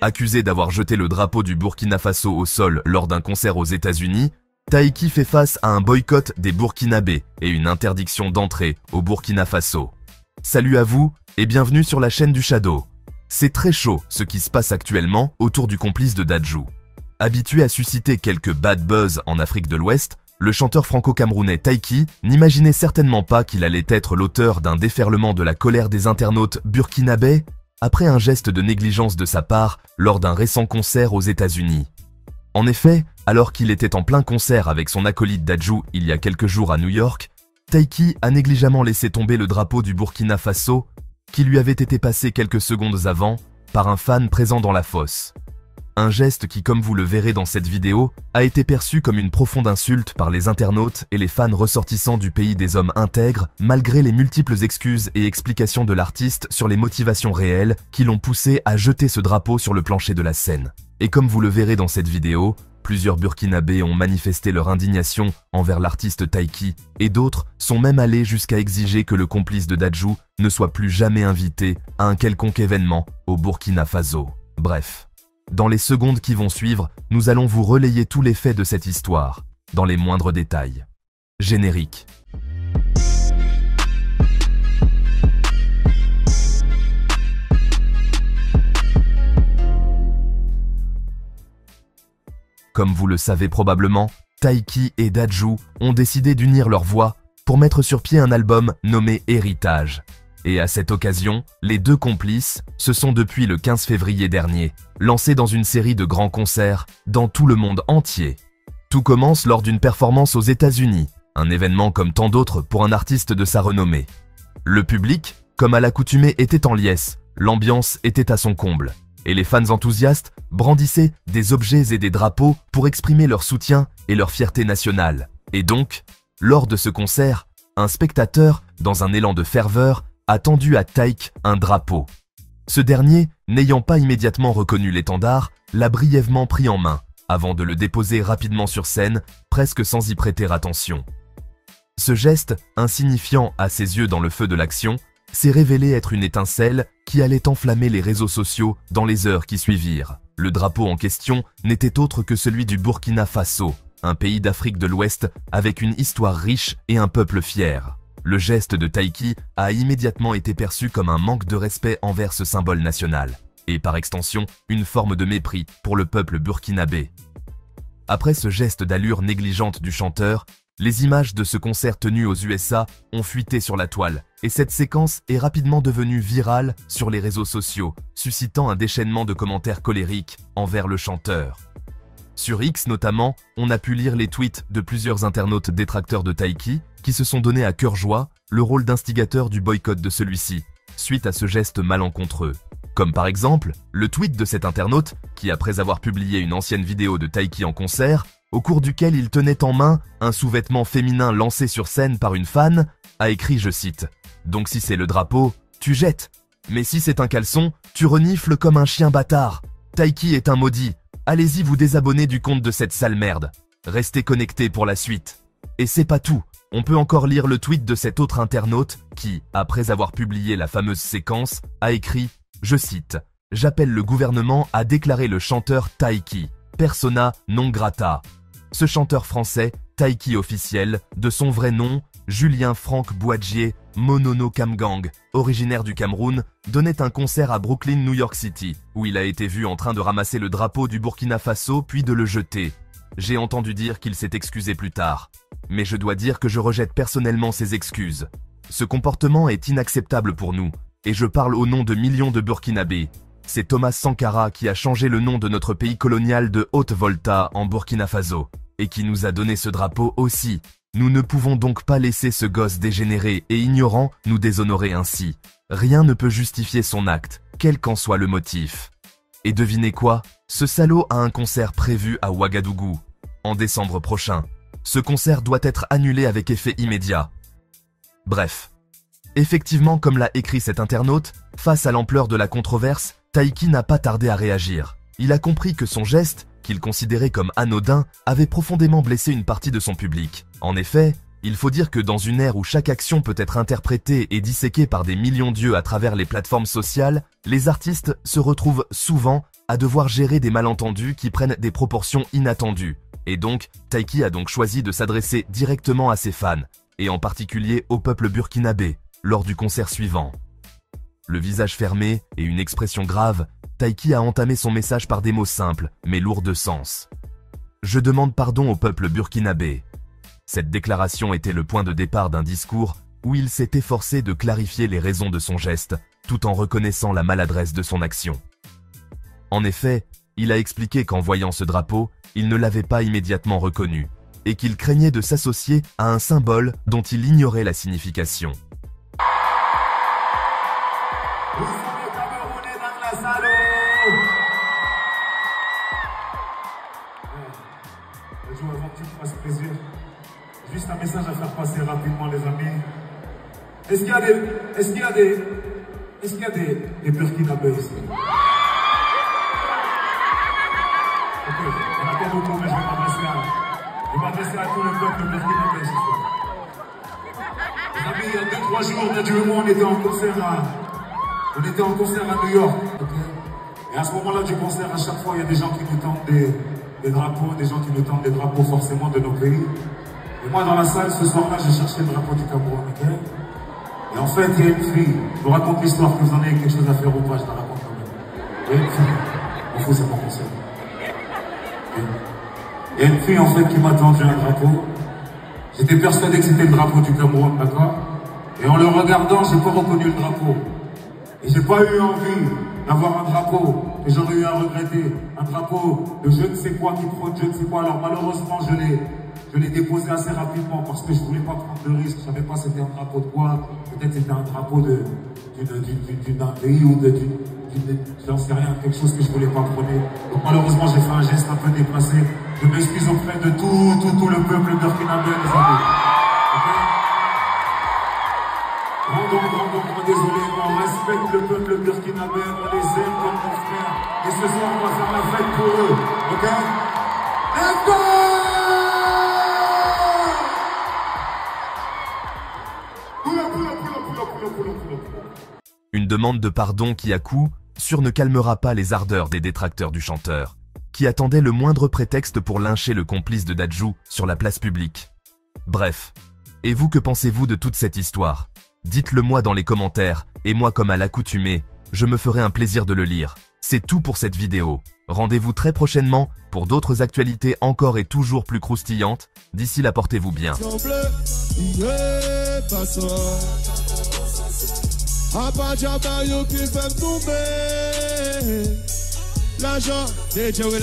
Accusé d'avoir jeté le drapeau du Burkina Faso au sol lors d'un concert aux États-Unis, Taiki fait face à un boycott des Burkinabés et une interdiction d'entrée au Burkina Faso. Salut à vous et bienvenue sur la chaîne du Shadow. C'est très chaud ce qui se passe actuellement autour du complice de Dadju. Habitué à susciter quelques bad buzz en Afrique de l'Ouest, le chanteur franco-camerounais Taiki n'imaginait certainement pas qu'il allait être l'auteur d'un déferlement de la colère des internautes burkinabés après un geste de négligence de sa part lors d'un récent concert aux États-Unis. En effet, alors qu'il était en plein concert avec son acolyte Dadju il y a quelques jours à New York, Taiki a négligemment laissé tomber le drapeau du Burkina Faso qui lui avait été passé quelques secondes avant par un fan présent dans la fosse. Un geste qui, comme vous le verrez dans cette vidéo, a été perçu comme une profonde insulte par les internautes et les fans ressortissants du pays des hommes intègres, malgré les multiples excuses et explications de l'artiste sur les motivations réelles qui l'ont poussé à jeter ce drapeau sur le plancher de la scène. Et comme vous le verrez dans cette vidéo, plusieurs Burkinabés ont manifesté leur indignation envers l'artiste Taiki et d'autres sont même allés jusqu'à exiger que le complice de Dadju ne soit plus jamais invité à un quelconque événement au Burkina Faso. Bref. Dans les secondes qui vont suivre, nous allons vous relayer tous les faits de cette histoire, dans les moindres détails. Générique. Comme vous le savez probablement, Taiki et Dadju ont décidé d'unir leurs voix pour mettre sur pied un album nommé Héritage. Et à cette occasion, les deux complices se sont depuis le 15 février dernier lancés dans une série de grands concerts dans tout le monde entier. Tout commence lors d'une performance aux États-Unis, un événement comme tant d'autres pour un artiste de sa renommée. Le public, comme à l'accoutumée, était en liesse, l'ambiance était à son comble, et les fans enthousiastes brandissaient des objets et des drapeaux pour exprimer leur soutien et leur fierté nationale. Et donc, lors de ce concert, un spectateur, dans un élan de ferveur, a tendu à Taiki un drapeau. Ce dernier, n'ayant pas immédiatement reconnu l'étendard, l'a brièvement pris en main, avant de le déposer rapidement sur scène, presque sans y prêter attention. Ce geste, insignifiant à ses yeux dans le feu de l'action, s'est révélé être une étincelle qui allait enflammer les réseaux sociaux dans les heures qui suivirent. Le drapeau en question n'était autre que celui du Burkina Faso, un pays d'Afrique de l'Ouest avec une histoire riche et un peuple fier. Le geste de Taiki a immédiatement été perçu comme un manque de respect envers ce symbole national, et par extension, une forme de mépris pour le peuple burkinabé. Après ce geste d'allure négligente du chanteur, les images de ce concert tenu aux USA ont fuité sur la toile, et cette séquence est rapidement devenue virale sur les réseaux sociaux, suscitant un déchaînement de commentaires colériques envers le chanteur. Sur X notamment, on a pu lire les tweets de plusieurs internautes détracteurs de Taiki qui se sont donnés à cœur joie le rôle d'instigateur du boycott de celui-ci, suite à ce geste malencontreux. Comme par exemple, le tweet de cet internaute qui, après avoir publié une ancienne vidéo de Taiki en concert, au cours duquel il tenait en main un sous-vêtement féminin lancé sur scène par une fan, a écrit, je cite, « Donc si c'est le drapeau, tu jettes. Mais si c'est un caleçon, tu renifles comme un chien bâtard. Taiki est un maudit. Allez-y vous désabonner du compte de cette sale merde. Restez connectés pour la suite. » Et c'est pas tout. On peut encore lire le tweet de cet autre internaute qui, après avoir publié la fameuse séquence, a écrit, je cite, « J'appelle le gouvernement à déclarer le chanteur Taiki, persona non grata. » Ce chanteur français, Taiki officiel, de son vrai nom, Julien Franck Boadjié Monono Kamgang, originaire du Cameroun, donnait un concert à Brooklyn, New York City, où il a été vu en train de ramasser le drapeau du Burkina Faso puis de le jeter. J'ai entendu dire qu'il s'est excusé plus tard. Mais je dois dire que je rejette personnellement ces excuses. Ce comportement est inacceptable pour nous, et je parle au nom de millions de Burkinabés. C'est Thomas Sankara qui a changé le nom de notre pays colonial de Haute-Volta en Burkina Faso, et qui nous a donné ce drapeau aussi. Nous ne pouvons donc pas laisser ce gosse dégénéré et ignorant nous déshonorer ainsi. Rien ne peut justifier son acte, quel qu'en soit le motif. Et devinez quoi? Ce salaud a un concert prévu à Ouagadougou, en décembre prochain. Ce concert doit être annulé avec effet immédiat. Bref. Effectivement, comme l'a écrit cet internaute, face à l'ampleur de la controverse, Taiki n'a pas tardé à réagir. Il a compris que son geste, qu'il considérait comme anodin, avait profondément blessé une partie de son public. En effet, il faut dire que dans une ère où chaque action peut être interprétée et disséquée par des millions d'yeux à travers les plateformes sociales, les artistes se retrouvent souvent à devoir gérer des malentendus qui prennent des proportions inattendues. Et donc, Taiki a donc choisi de s'adresser directement à ses fans, et en particulier au peuple burkinabé, lors du concert suivant. Le visage fermé et une expression grave, Taiki a entamé son message par des mots simples, mais lourds de sens. « Je demande pardon au peuple burkinabé ». Cette déclaration était le point de départ d'un discours où il s'est efforcé de clarifier les raisons de son geste, tout en reconnaissant la maladresse de son action. En effet, il a expliqué qu'en voyant ce drapeau, il ne l'avait pas immédiatement reconnu, et qu'il craignait de s'associer à un symbole dont il ignorait la signification. Vous savez, Camerounais dans la salle. Je vous avant que tu te fasses plaisir. Juste un message à faire passer rapidement, les amis. Est-ce qu'il y a des burkinabés ici? Ok, il n'y en a pas beaucoup, mais je vais m'adresser à tout le peuple burkinabé ce soir. Les amis, il y a 2-3 jours, Nadju et moi, on était en concert à New York. Okay. Et à ce moment-là du concert, à chaque fois, il y a des gens qui nous tendent des drapeaux, des gens qui nous tendent des drapeaux forcément de nos pays. Et moi, dans la salle, ce soir-là, j'ai cherché le drapeau du Cameroun. Okay. Et en fait, il y a une fille. Je vous raconte l'histoire, que vous en ayez quelque chose à faire ou pas, je la raconte quand même. Il y a une fille. On fout, c'est mon concert. Il y a une fille, en fait, qui m'a tendu un drapeau. J'étais persuadé que c'était le drapeau du Cameroun, d'accord? Et en le regardant, j'ai pas reconnu le drapeau. Et j'ai pas eu envie d'avoir un drapeau que j'aurais eu à regretter. Un drapeau de je ne sais quoi qui prône je ne sais quoi. Alors malheureusement, je l'ai déposé assez rapidement parce que je voulais pas prendre de risque. Je savais pas c'était un drapeau de quoi. Peut-être c'était un drapeau d'un pays ou j'en sais rien, quelque chose que je voulais pas prôner. Donc malheureusement, j'ai fait un geste un peu déplacé. Je m'excuse auprès de tout le peuple burkinabé, les amis. Okay? Grand désolé, on respecte le peuple burkinabé, on les aime comme nos frères. Et ce soir, on va faire la fête pour eux. Ok? Let's go! Une demande de pardon qui, à coup sûr, ne calmera pas les ardeurs des détracteurs du chanteur, qui attendaient le moindre prétexte pour lyncher le complice de Dadju sur la place publique. Bref, et vous, que pensez-vous de toute cette histoire? Dites-le moi dans les commentaires, et moi, comme à l'accoutumée, je me ferai un plaisir de le lire. C'est tout pour cette vidéo. Rendez-vous très prochainement pour d'autres actualités encore et toujours plus croustillantes. D'ici là, portez-vous bien.